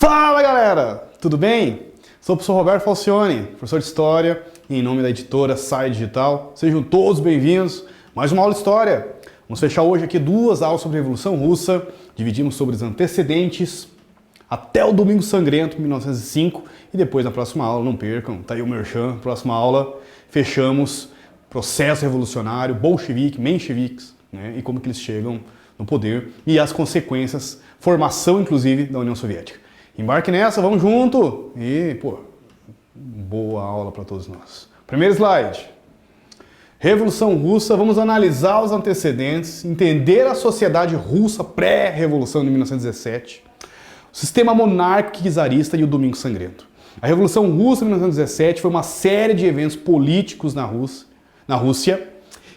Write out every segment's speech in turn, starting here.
Fala galera, tudo bem? Sou o professor Roberto Falcione, professor de História, e em nome da editora Sai Digital. Sejam todos bem-vindos. Mais uma aula de História. Vamos fechar hoje aqui duas aulas sobre a Revolução Russa. Dividimos sobre os antecedentes até o Domingo Sangrento, 1905. E depois, na próxima aula, não percam, tá aí o merchan, próxima aula, fechamos processo revolucionário, bolchevique, mencheviques, né, e como que eles chegam no poder e as consequências, formação inclusive da União Soviética. Embarque nessa, vamos junto! E, pô, boa aula para todos nós. Primeiro slide. Revolução Russa, vamos analisar os antecedentes, entender a sociedade russa pré-revolução de 1917, o sistema monárquico czarista e o Domingo Sangrento. A Revolução Russa de 1917 foi uma série de eventos políticos na Rússia,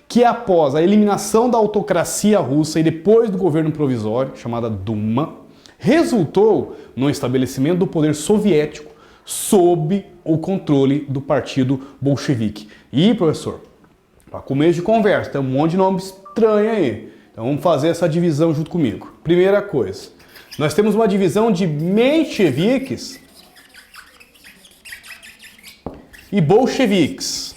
que após a eliminação da autocracia russa e depois do governo provisório, chamada Duma, resultou no estabelecimento do poder soviético sob o controle do partido bolchevique. E, professor, para começo de conversa, tem um monte de nome estranho aí. Então vamos fazer essa divisão junto comigo. Primeira coisa, nós temos uma divisão de mencheviques e bolcheviques.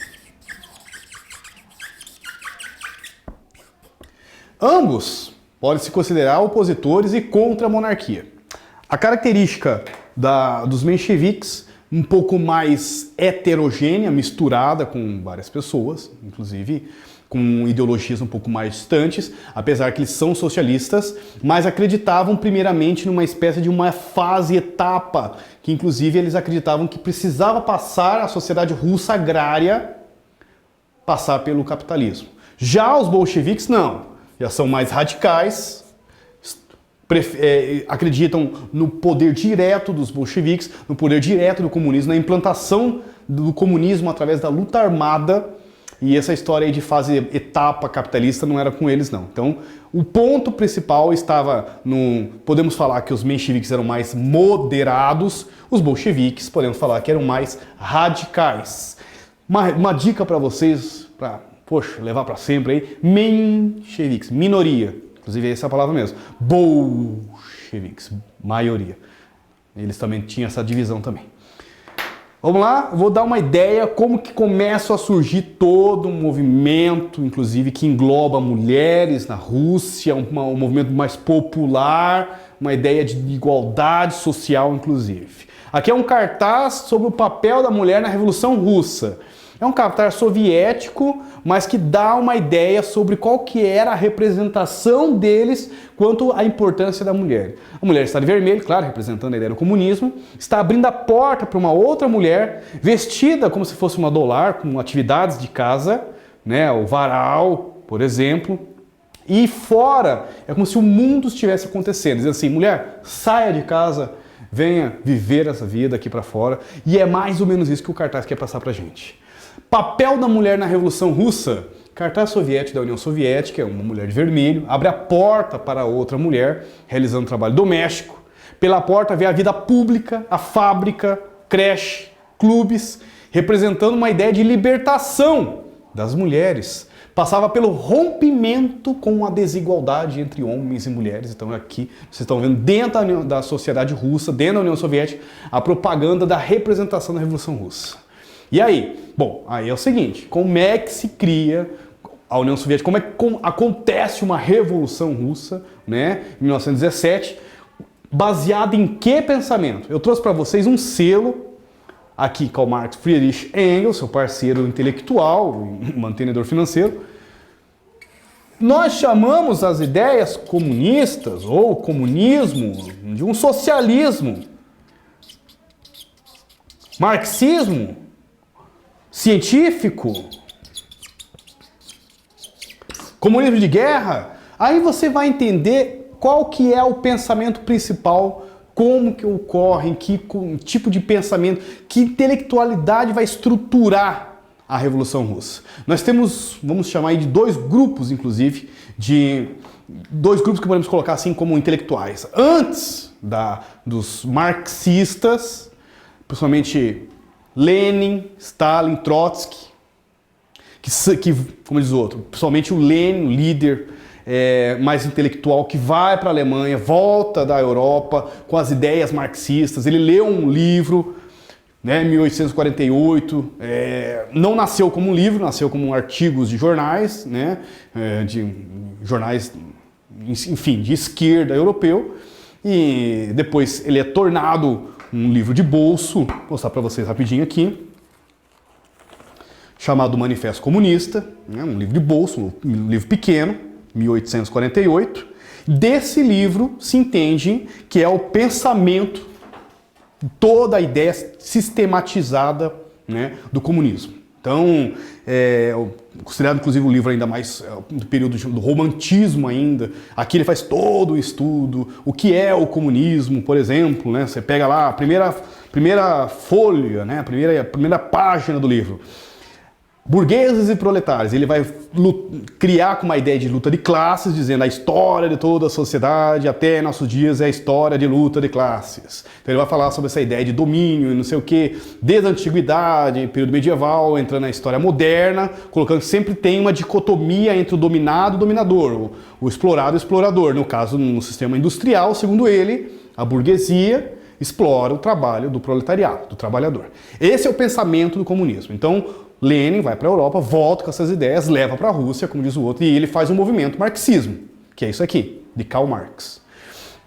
Ambos podem se considerar opositores e contra a monarquia. A característica dos mencheviques, um pouco mais heterogênea, misturada com várias pessoas, inclusive com ideologias um pouco mais distantes, apesar que eles são socialistas, mas acreditavam primeiramente numa espécie de uma fase, etapa, que inclusive eles acreditavam que precisava passar a sociedade russa agrária, passar pelo capitalismo. Já os bolcheviques não. Já são mais radicais, acreditam no poder direto dos bolcheviques, no poder direto do comunismo, na implantação do comunismo através da luta armada, e essa história aí de fase etapa capitalista não era com eles não. Então, o ponto principal estava podemos falar que os mencheviques eram mais moderados, os bolcheviques podemos falar que eram mais radicais. Uma dica para vocês, poxa, levar para sempre aí, mencheviques, minoria, inclusive essa é a palavra mesmo, bolcheviques, maioria. Eles também tinham essa divisão também. Vamos lá, vou dar uma ideia como que começa a surgir todo um movimento, inclusive que engloba mulheres na Rússia, um movimento mais popular, uma ideia de igualdade social, inclusive. Aqui é um cartaz sobre o papel da mulher na Revolução Russa. É um cartaz soviético, mas que dá uma ideia sobre qual que era a representação deles quanto à importância da mulher. A mulher está de vermelho, claro, representando a ideia do comunismo, está abrindo a porta para uma outra mulher, vestida como se fosse uma dolar, com atividades de casa, né, o varal, por exemplo, e fora é como se o mundo estivesse acontecendo, dizendo assim, mulher, saia de casa, venha viver essa vida aqui para fora, e é mais ou menos isso que o cartaz quer passar para a gente. Papel da mulher na Revolução Russa. Cartaz soviético da União Soviética, uma mulher de vermelho, abre a porta para outra mulher, realizando trabalho doméstico. Pela porta vê a vida pública, a fábrica, creche, clubes, representando uma ideia de libertação das mulheres. Passava pelo rompimento com a desigualdade entre homens e mulheres. Então aqui vocês estão vendo dentro da sociedade russa, dentro da União Soviética, a propaganda da representação da Revolução Russa. E aí? Bom, aí é o seguinte, como é que se cria a União Soviética, como é que acontece uma revolução russa, né, em 1917, baseada em que pensamento? Eu trouxe para vocês um selo, aqui Karl Marx, Friedrich Engels, seu parceiro intelectual, mantenedor financeiro. Nós chamamos as ideias comunistas, ou comunismo, de um socialismo. Marxismo, científico, comunismo de guerra, aí você vai entender qual que é o pensamento principal, como que ocorre, que tipo de pensamento, que intelectualidade vai estruturar a Revolução Russa. Nós temos, vamos chamar aí de dois grupos, inclusive, dois grupos que podemos colocar assim como intelectuais. Antes dos marxistas, principalmente Lenin, Stalin, Trotsky, que como diz o outro, principalmente o Lenin, o líder, mais intelectual que vai para a Alemanha, volta da Europa com as ideias marxistas. Ele leu um livro, né, 1848, não nasceu como um livro, nasceu como artigos de jornais, né, de jornais, enfim, de esquerda europeu, e depois ele é tornado um livro de bolso, vou mostrar para vocês rapidinho aqui, chamado Manifesto Comunista, né, um livro de bolso, um livro pequeno, 1848. Desse livro se entende que é o pensamento, toda a ideia sistematizada, né, do comunismo. Então, considerado inclusive um livro ainda mais do período do romantismo ainda. Aqui ele faz todo o estudo, o que é o comunismo, por exemplo, né? Você pega lá a primeira folha, né? a primeira página do livro. Burgueses e proletários. Ele vai criar com uma ideia de luta de classes, dizendo a história de toda a sociedade até nossos dias é a história de luta de classes. Então ele vai falar sobre essa ideia de domínio e não sei o que, desde a antiguidade, período medieval, entrando na história moderna, colocando que sempre tem uma dicotomia entre o dominado e o dominador, o explorado e o explorador. No caso, no sistema industrial, segundo ele, a burguesia explora o trabalho do proletariado, do trabalhador. Esse é o pensamento do comunismo. Então, Lenin vai para a Europa, volta com essas ideias, leva para a Rússia, como diz o outro, e ele faz um movimento marxismo, que é isso aqui, de Karl Marx.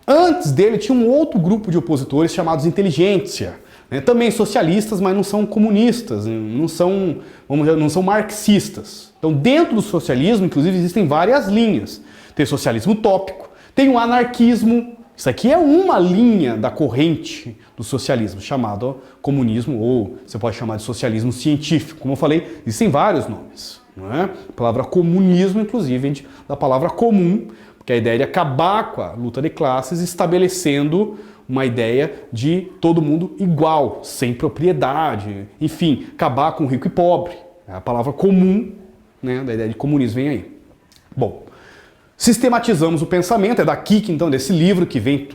Antes dele tinha um outro grupo de opositores chamados inteligentsia, né? Também socialistas, mas não são comunistas, não são, vamos dizer, não são marxistas. Então, dentro do socialismo, inclusive, existem várias linhas. Tem socialismo utópico, tem o anarquismo. Isso aqui é uma linha da corrente do socialismo, chamado comunismo, ou você pode chamar de socialismo científico. Como eu falei, existem vários nomes. Não é? A palavra comunismo, inclusive, vem da palavra comum, porque a ideia de acabar com a luta de classes, estabelecendo uma ideia de todo mundo igual, sem propriedade, enfim, acabar com rico e pobre. A palavra comum, né, da ideia de comunismo vem aí. Bom, sistematizamos o pensamento, é daqui que então, desse livro que vem,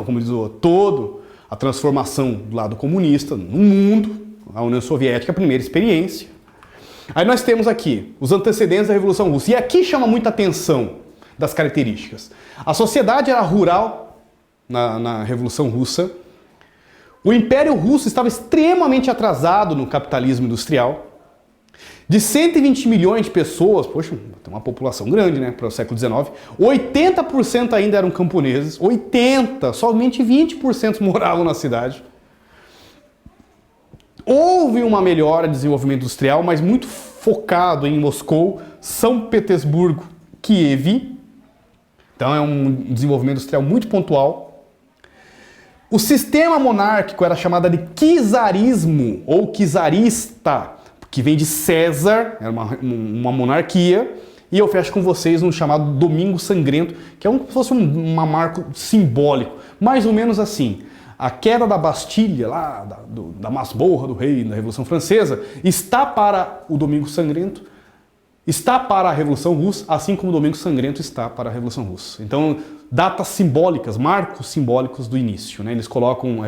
como diz o todo, a transformação do lado comunista no mundo, a União Soviética, a primeira experiência. Aí nós temos aqui os antecedentes da Revolução Russa, e aqui chama muita atenção das características. A sociedade era rural na Revolução Russa, o Império Russo estava extremamente atrasado no capitalismo industrial. De 120 milhões de pessoas, poxa, tem uma população grande, né, para o século XIX, 80% ainda eram camponeses, 80%, somente 20% moravam na cidade. Houve uma melhora de desenvolvimento industrial, mas muito focado em Moscou, São Petersburgo, Kiev. Então é um desenvolvimento industrial muito pontual. O sistema monárquico era chamado de czarismo ou czarista, que vem de César, era uma monarquia, e eu fecho com vocês um chamado Domingo Sangrento, que é como se fosse um marco simbólico, mais ou menos assim. A queda da Bastilha, lá da masmorra do rei na Revolução Francesa, está para o Domingo Sangrento, está para a Revolução Russa, assim como o Domingo Sangrento está para a Revolução Russa. Então, datas simbólicas, marcos simbólicos do início, né? Eles colocam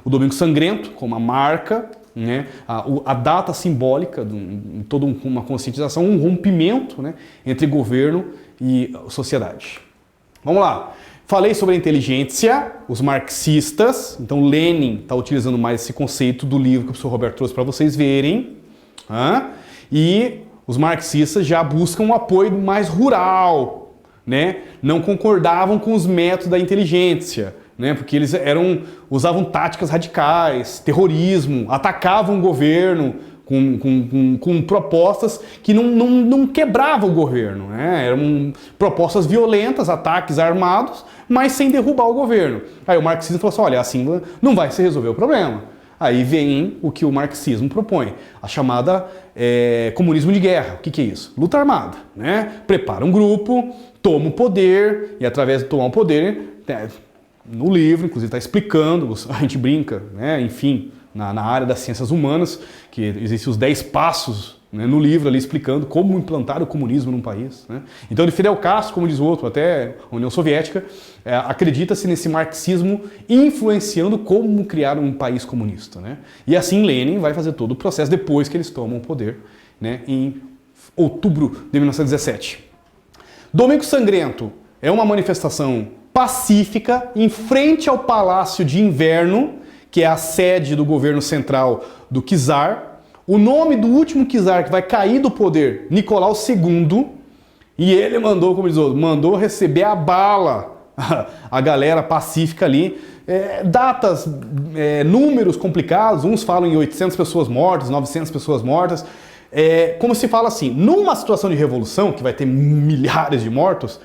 o Domingo Sangrento como a marca, né, a data simbólica, toda uma conscientização, um rompimento, né, entre governo e sociedade. Vamos lá. Falei sobre a inteligência, os marxistas, então Lenin está utilizando mais esse conceito do livro que o professor Roberto trouxe para vocês verem, e os marxistas já buscam um apoio mais rural, né, não concordavam com os métodos da inteligência, né, porque eles usavam táticas radicais, terrorismo, atacavam o governo com propostas que não quebravam o governo, né? Eram propostas violentas, ataques armados, mas sem derrubar o governo. Aí o marxismo falou assim, olha, assim não vai se resolver o problema. Aí vem o que o marxismo propõe, a chamada comunismo de guerra. O que é isso? Luta armada, né? Prepara um grupo, toma o poder, e através de tomar o poder... No livro, inclusive, está explicando, a gente brinca, né, enfim, na área das ciências humanas, que existem os 10 passos, né, no livro ali explicando como implantar o comunismo num país. Né. Então, de Fidel Castro, como diz o outro, até a União Soviética, acredita-se nesse marxismo influenciando como criar um país comunista. Né. E assim Lenin vai fazer todo o processo depois que eles tomam o poder, né, em outubro de 1917. Domingo Sangrento é uma manifestação pacífica em frente ao Palácio de Inverno, que é a sede do governo central do czar. O nome do último czar que vai cair do poder, Nicolau II, e ele mandou, como diz o outro, mandou receber a bala a galera pacífica ali. Datas, números complicados, uns falam em 800 pessoas mortas, 900 pessoas mortas. Como se fala assim, numa situação de revolução, que vai ter milhares de mortos,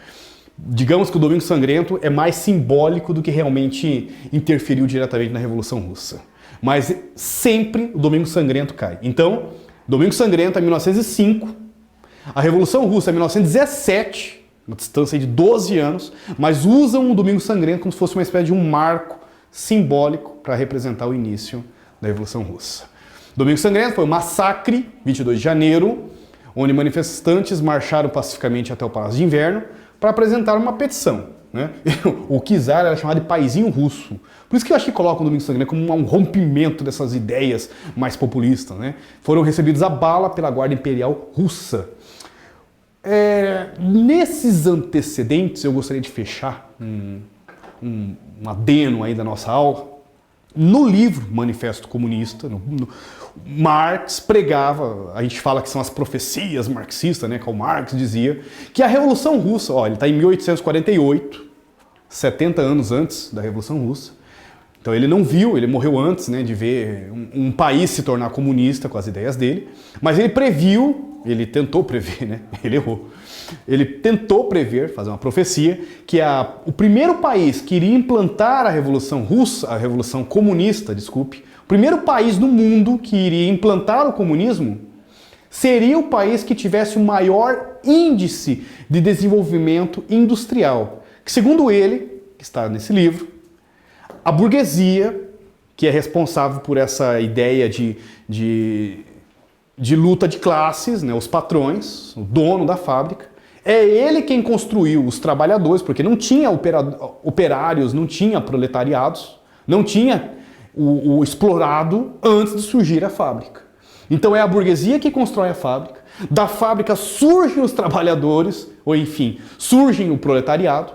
digamos que o Domingo Sangrento é mais simbólico do que realmente interferiu diretamente na Revolução Russa. Mas sempre o Domingo Sangrento cai. Então, Domingo Sangrento é 1905, a Revolução Russa é 1917, uma distância de 12 anos, mas usam o Domingo Sangrento como se fosse uma espécie de um marco simbólico para representar o início da Revolução Russa. Domingo Sangrento foi um massacre, 22 de janeiro, onde manifestantes marcharam pacificamente até o Palácio de Inverno para apresentar uma petição. Né? O czar era chamado de paizinho russo. Por isso que eu acho que colocam o Domingo Sangrento como um rompimento dessas ideias mais populistas. Né? Foram recebidos a bala pela Guarda Imperial Russa. Nesses antecedentes, eu gostaria de fechar um adeno aí da nossa aula. No livro Manifesto Comunista, Marx pregava, a gente fala que são as profecias marxistas, né? Karl Marx dizia que a Revolução Russa, ele está em 1848, 70 anos antes da Revolução Russa. Então ele não viu, ele morreu antes, né, de ver um país se tornar comunista com as ideias dele, mas ele previu, ele tentou prever, né? Ele errou. Ele tentou prever, fazer uma profecia, que o primeiro país que iria implantar a Revolução Russa, a Revolução Comunista, desculpe, o primeiro país no mundo que iria implantar o comunismo seria o país que tivesse o maior índice de desenvolvimento industrial. Que, segundo ele, que está nesse livro, a burguesia, que é responsável por essa ideia de luta de classes, né, os patrões, o dono da fábrica, é ele quem construiu os trabalhadores, porque não tinha operários, não tinha proletariados, não tinha o explorado antes de surgir a fábrica. Então é a burguesia que constrói a fábrica, da fábrica surgem os trabalhadores, ou enfim, surgem o proletariado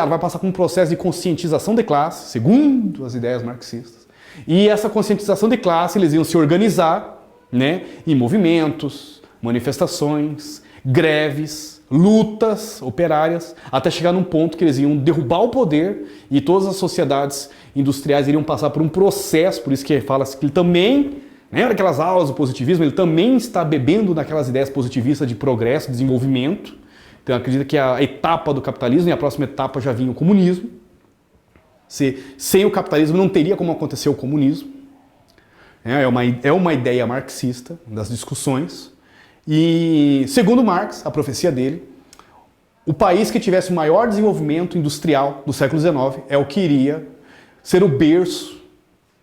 vai passar por um processo de conscientização de classe, segundo as ideias marxistas, e essa conscientização de classe eles iam se organizar, né, em movimentos, manifestações, greves, lutas operárias, até chegar num ponto que eles iam derrubar o poder e todas as sociedades industriais iriam passar por um processo, por isso que fala-se que ele também, lembra aquelas aulas do positivismo, ele também está bebendo naquelas ideias positivistas de progresso, desenvolvimento. Então acredita que a etapa do capitalismo e a próxima etapa já vinha o comunismo. Sem o capitalismo não teria como acontecer o comunismo. É uma ideia marxista das discussões. E, segundo Marx, a profecia dele, o país que tivesse o maior desenvolvimento industrial do século XIX é o que iria ser o berço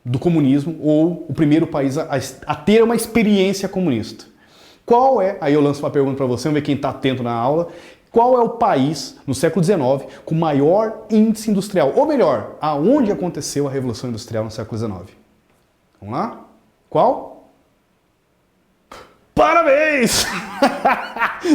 do comunismo ou o primeiro país a ter uma experiência comunista. Qual é, aí eu lanço uma pergunta para você, vamos ver quem está atento na aula, qual é o país no século XIX com maior índice industrial? Ou melhor, aonde aconteceu a Revolução Industrial no século XIX? Vamos lá? Qual? Parabéns!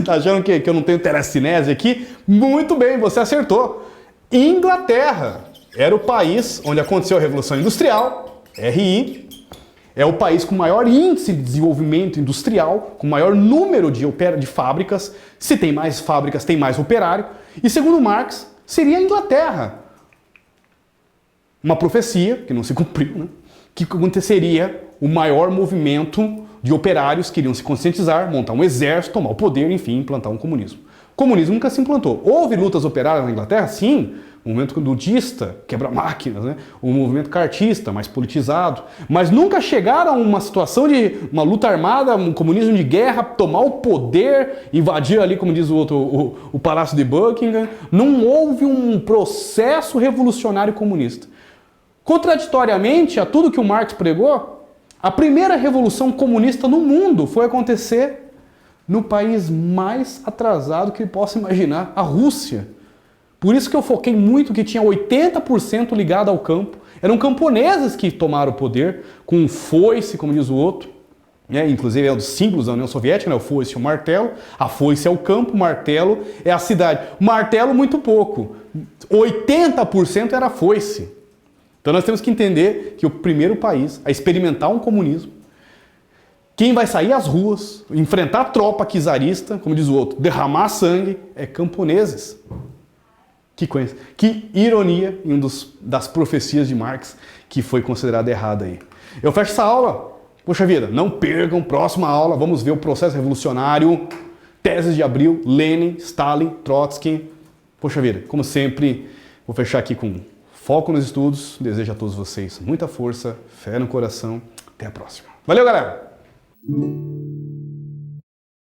Tá achando que eu não tenho telecinese aqui? Muito bem, você acertou. Inglaterra era o país onde aconteceu a Revolução Industrial, RI. É o país com maior índice de desenvolvimento industrial, com maior número de fábricas. Se tem mais fábricas, tem mais operário. E segundo Marx, seria a Inglaterra. Uma profecia, que não se cumpriu, né? Que aconteceria o maior movimento de operários que iriam se conscientizar, montar um exército, tomar o poder, enfim, implantar um comunismo. O comunismo nunca se implantou. Houve lutas operárias na Inglaterra? Sim. O movimento ludista, quebra-máquinas, né? O movimento cartista, mais politizado. Mas nunca chegaram a uma situação de uma luta armada, um comunismo de guerra, tomar o poder, invadir ali, como diz o outro, o Palácio de Buckingham. Não houve um processo revolucionário comunista. Contraditoriamente a tudo que o Marx pregou, a primeira revolução comunista no mundo foi acontecer no país mais atrasado que possa imaginar, a Rússia. Por isso que eu foquei muito que tinha 80% ligado ao campo. Eram camponeses que tomaram o poder, com um foice, como diz o outro. Inclusive é um dos símbolos da União Soviética, né? O foice e o martelo. A foice é o campo, o martelo é a cidade. O martelo muito pouco, 80% era a foice. Então nós temos que entender que o primeiro país a experimentar um comunismo, quem vai sair às ruas, enfrentar a tropa czarista, como diz o outro, derramar sangue, é camponeses. Que coisa, que ironia em das profecias de Marx que foi considerada errada aí. Eu fecho essa aula. Poxa vida, não percam, próxima aula, vamos ver o processo revolucionário, teses de Abril, Lenin, Stalin, Trotsky. Poxa vida, como sempre, vou fechar aqui com foco nos estudos. Desejo a todos vocês muita força, fé no coração. Até a próxima. Valeu, galera!